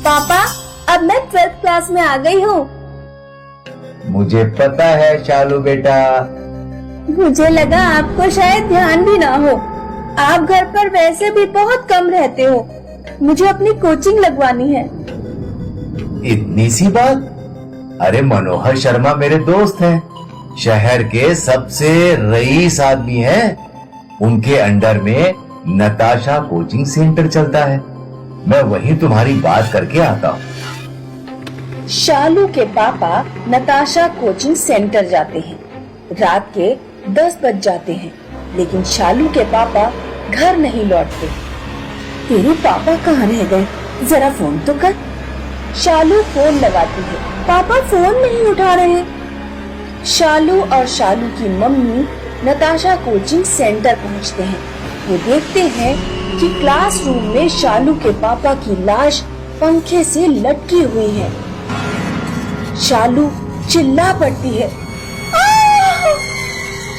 पापा, अब मैं 12th क्लास में आ गई हूँ। मुझे पता है शालू बेटा। मुझे लगा आपको शायद ध्यान भी ना हो। आप घर पर वैसे भी बहुत कम रहते हो। मुझे अपनी कोचिंग लगवानी है। इतनी सी बात? अरे मनोहर शर्मा मेरे दोस्त हैं, शहर के सबसे रईस आदमी हैं। उनके अंडर में नताशा कोचिंग सेंटर चलता है। मैं वहीं तुम्हारी बात करके आता हूँ। शालू के पापा नताशा कोचिंग सेंटर जाते हैं। रात के 10 बज जाते हैं, लेकिन शालू के पापा घर नहीं लौटते। तेरे पापा कहाँ रह गए? जरा फोन तो कर। शालू फोन लगाती है, पापा फोन नहीं उठा रहे। शालू और शालू की मम्मी नताशा कोचिंग सेंटर पहुँचते हैं। वो देखते हैं कि क्लासरूम में शालू के पापा की लाश पंखे से लटकी हुई है। शालू चिल्ला पड़ती है,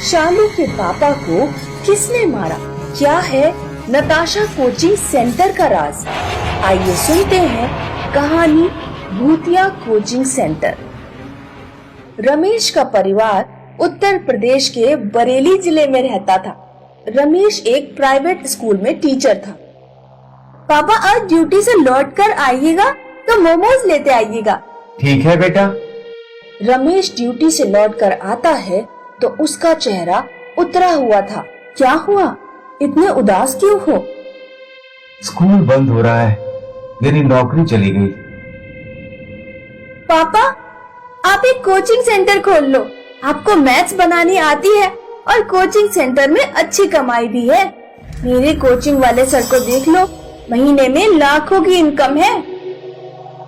शालू के पापा को किसने मारा? क्या है नताशा कोचिंग सेंटर का राज? आइए सुनते हैं कहानी भूतिया कोचिंग सेंटर। रमेश का परिवार उत्तर प्रदेश के बरेली जिले में रहता था। रमेश एक प्राइवेट स्कूल में टीचर था। पापा, आज ड्यूटी से लौटकर आइएगा तो मोमोज लेते आइएगा। ठीक है बेटा। रमेश ड्यूटी से लौटकर आता है तो उसका चेहरा उतरा हुआ था। क्या हुआ? इतने उदास क्यों हो? स्कूल बंद हो रहा है, मेरी नौकरी चली गई। पापा, आप एक कोचिंग सेंटर खोल लो। आपको मैथ्स बनानी आती है और कोचिंग सेंटर में अच्छी कमाई भी है। मेरे कोचिंग वाले सर को देख लो, महीने में लाखों की इनकम है।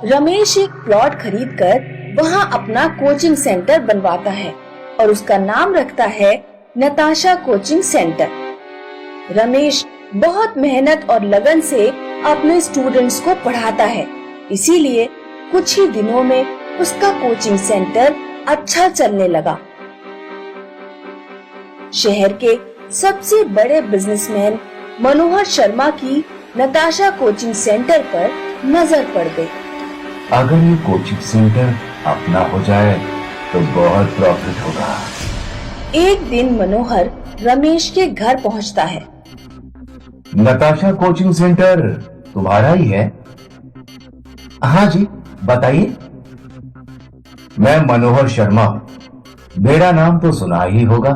रमेश एक प्लॉट खरीदकर वहां अपना कोचिंग सेंटर बनवाता है और उसका नाम रखता है नताशा कोचिंग सेंटर। रमेश बहुत मेहनत और लगन से अपने स्टूडेंट्स को पढ़ाता है, इसीलिए कुछ ही दिनों में उसका कोचिंग सेंटर अच्छा चलने लगा। शहर के सबसे बड़े बिजनेसमैन मनोहर शर्मा की नताशा कोचिंग सेंटर पर नजर पड़ गई। अगर ये कोचिंग सेंटर अपना हो जाए तो बहुत प्रॉफिट होगा। एक दिन मनोहर रमेश के घर पहुंचता है। नताशा कोचिंग सेंटर तुम्हारा ही है? हाँ जी, बताइए। मैं मनोहर शर्मा हूँ, मेरा नाम तो सुना ही होगा।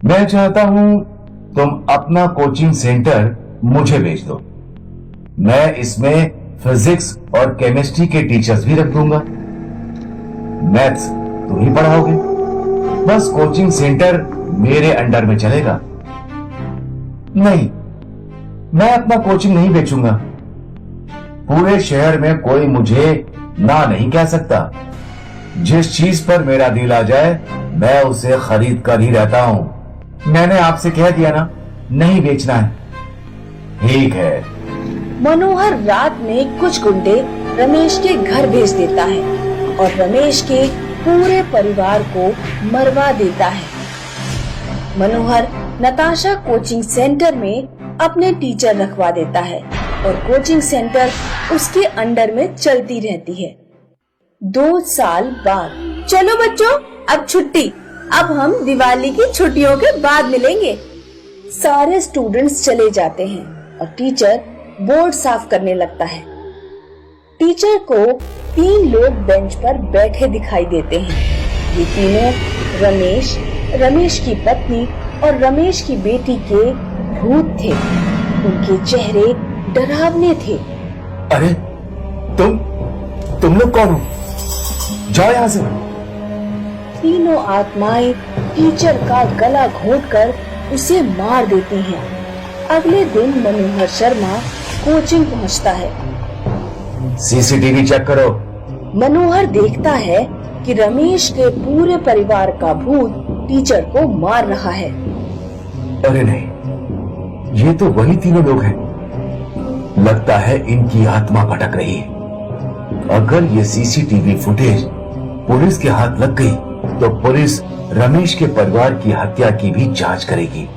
मैं चाहता हूँ तुम अपना कोचिंग सेंटर मुझे बेच दो। मैं इसमें फिजिक्स और केमिस्ट्री के टीचर्स भी रख दूंगा। मैथ्स तुम ही पढ़ाओगे। बस कोचिंग सेंटर मेरे अंडर में चलेगा। नहीं, मैं अपना कोचिंग नहीं बेचूंगा। पूरे शहर में कोई मुझे ना नहीं कह सकता। जिस चीज पर मेरा दिल आ जाए मैं उसे खरीद कर ही रहता हूं। मैंने आपसे कह दिया ना, नहीं बेचना है। ठीक है। मनोहर रात में कुछ गुंडे रमेश के घर भेज देता है और रमेश के पूरे परिवार को मरवा देता है। मनोहर नताशा कोचिंग सेंटर में अपने टीचर रखवा देता है और कोचिंग सेंटर उसके अंडर में चलती रहती है। 2 साल बाद, चलो बच्चों, अब छुट्टी। अब हम दिवाली की छुट्टियों के बाद मिलेंगे। सारे स्टूडेंट्स चले जाते हैं और टीचर बोर्ड साफ करने लगता है। टीचर को 3 लोग बेंच पर बैठे दिखाई देते हैं। ये तीनों रमेश, रमेश की पत्नी और रमेश की बेटी के भूत थे। उनके चेहरे डरावने थे। अरे तुम लोग कौन हो? जाओ यहाँ से। तीनों आत्माएं टीचर का गला घोंटकर उसे मार देती हैं। अगले दिन मनोहर शर्मा कोचिंग पहुंचता है। सीसीटीवी चेक करो। मनोहर देखता है कि रमेश के पूरे परिवार का भूत टीचर को मार रहा है। अरे नहीं, ये तो वही तीनों लोग हैं। लगता है इनकी आत्मा भटक रही है। अगर ये सीसीटीवी फुटेज पुलिस के हाथ लग गई तो पुलिस रमेश के परिवार की हत्या की भी जांच करेगी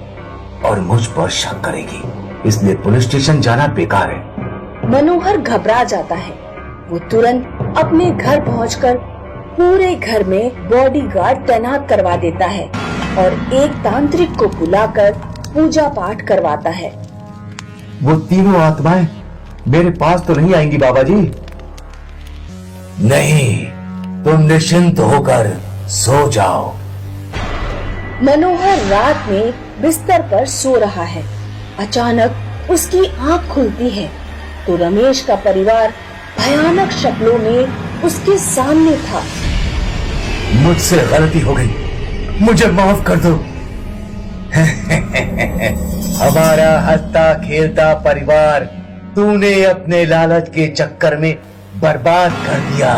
और मुझ पर शक करेगी। इसलिए पुलिस स्टेशन जाना बेकार है। मनोहर घबरा जाता है। वो तुरंत अपने घर पहुंचकर पूरे घर में बॉडीगार्ड तैनात करवा देता है और एक तांत्रिक को बुलाकर पूजा पाठ करवाता है। वो तीनों आत्माएं मेरे पास तो नहीं आएंगी बाबा जी? नहीं, तुम निश्चिंत होकर सो जाओ। मनोहर रात में बिस्तर पर सो रहा है। अचानक उसकी आंख खुलती है तो रमेश का परिवार भयानक शक्लों में उसके सामने था। मुझसे गलती हो गई, मुझे माफ कर दो। हमारा हंसता खेलता परिवार तूने अपने लालच के चक्कर में बर्बाद कर दिया।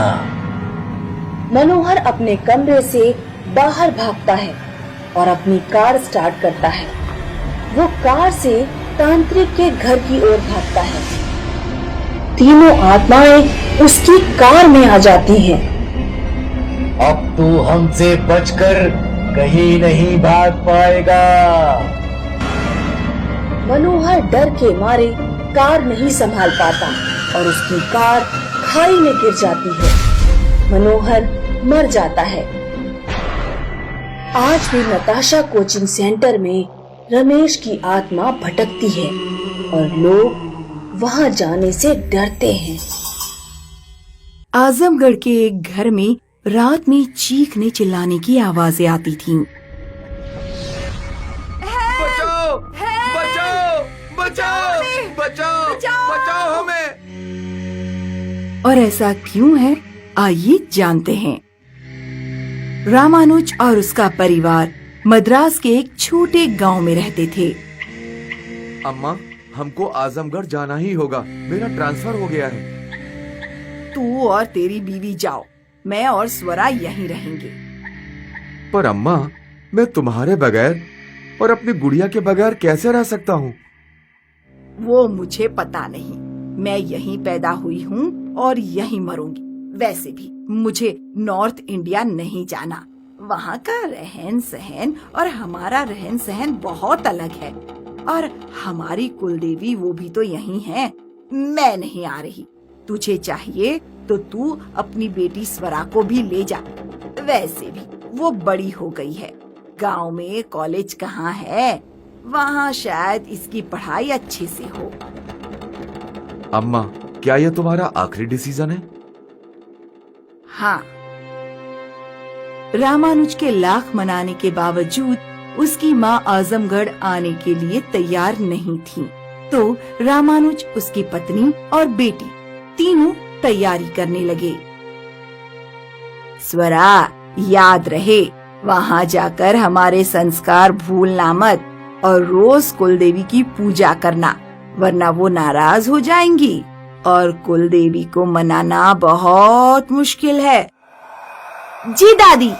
मनोहर अपने कमरे से बाहर भागता है और अपनी कार स्टार्ट करता है। वो कार से तांत्रिक के घर की ओर भागता है। तीनों आत्माएं उसकी कार में आ जाती हैं। अब तू हमसे बचकर कहीं नहीं भाग पाएगा। मनोहर डर के मारे कार नहीं संभाल पाता और उसकी कार खाई में गिर जाती है। मनोहर मर जाता है। आज भी नताशा कोचिंग सेंटर में रमेश की आत्मा भटकती है और लोग वहां जाने से डरते हैं। आजमगढ़ के एक घर में रात में चीखने चिल्लाने की आवाजें आती थीं। बचाओ! बचाओ! बचाओ! बचाओ! बचाओ हमें! और ऐसा क्यों है, आइए जानते हैं। रामानुज और उसका परिवार मद्रास के एक छोटे गांव में रहते थे। अम्मा, हमको आजमगढ़ जाना ही होगा। मेरा ट्रांसफर हो गया है। तू और तेरी बीवी जाओ, मैं और स्वरा यहीं रहेंगे। पर अम्मा, मैं तुम्हारे बगैर और अपनी गुड़िया के बगैर कैसे रह सकता हूँ? वो मुझे पता नहीं। मैं यहीं पैदा हुई हूँ और यहीं मरूंगी। वैसे भी मुझे नॉर्थ इंडिया नहीं जाना। वहाँ का रहन सहन और हमारा रहन सहन बहुत अलग है। और हमारी कुलदेवी वो भी तो यहीं है। मैं नहीं आ रही। तुझे चाहिए तो तू अपनी बेटी स्वरा को भी ले जा। वैसे भी वो बड़ी हो गई है। गांव में कॉलेज कहाँ है? वहाँ शायद इसकी पढ़ाई अच्छे से हो। अम्मा, क्या यह तुम्हारा आखिरी डिसीजन है? हाँ। रामानुज के लाख मनाने के बावजूद उसकी माँ आजमगढ़ आने के लिए तैयार नहीं थी। तो रामानुज, उसकी पत्नी और बेटी तीनों तैयारी करने लगे। स्वरा, याद रहे, वहाँ जाकर हमारे संस्कार भूलना मत और रोज कुलदेवी की पूजा करना, वरना वो नाराज हो जाएंगी और कुलदेवी को मनाना बहुत मुश्किल है। जी दादी।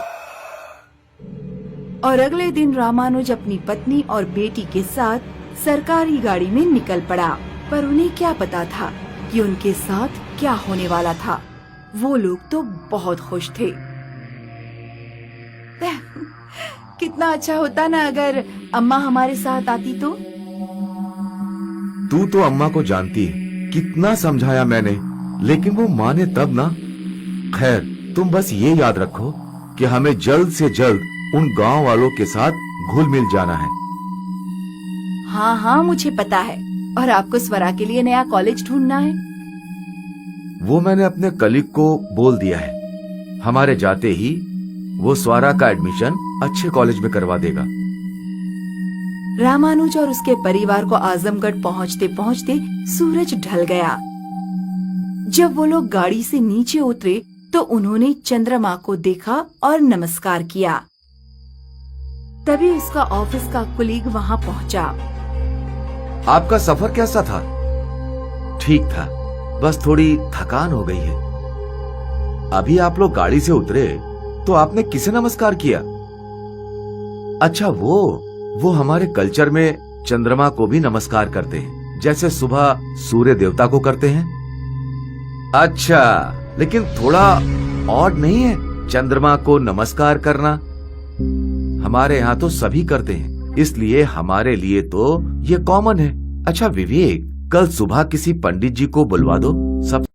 और अगले दिन रामानुज अपनी पत्नी और बेटी के साथ सरकारी गाड़ी में निकल पड़ा। पर उन्हें क्या पता था कि उनके साथ क्या होने वाला था। वो लोग तो बहुत खुश थे। कितना अच्छा होता ना अगर अम्मा हमारे साथ आती तो। तू तो अम्मा को जानती है, कितना समझाया मैंने, लेकिन वो माने तब ना। खैर, तुम बस ये याद रखो कि हमें जल्द से जल्द उन गांव वालों के साथ घुल मिल जाना है। हाँ हाँ, मुझे पता है। और आपको स्वरा के लिए नया कॉलेज ढूंढना है। वो मैंने अपने कलीग को बोल दिया है। हमारे जाते ही वो स्वरा का एडमिशन अच्छे कॉलेज में करवा देगा। रामानुज और उसके परिवार को आजमगढ़ पहुंचते पहुंचते सूरज ढल गया। जब वो लोग गाड़ी से नीचे उतरे तो उन्होंने चंद्रमा को देखा और नमस्कार किया। तभी उसका ऑफिस का कुलीग वहां पहुंचा। आपका सफर कैसा था? ठीक था, बस थोड़ी थकान हो गई है। अभी आप लोग गाड़ी से उतरे तो आपने किसे नमस्कार किया? अच्छा, वो हमारे कल्चर में चंद्रमा को भी नमस्कार करते हैं, जैसे सुबह सूर्य देवता को करते हैं। अच्छा, लेकिन थोड़ा ऑड नहीं है चंद्रमा को नमस्कार करना? हमारे यहाँ तो सभी करते हैं, इसलिए हमारे लिए तो ये कॉमन है। अच्छा विवेक, कल सुबह किसी पंडित जी को बुलवा दो, सब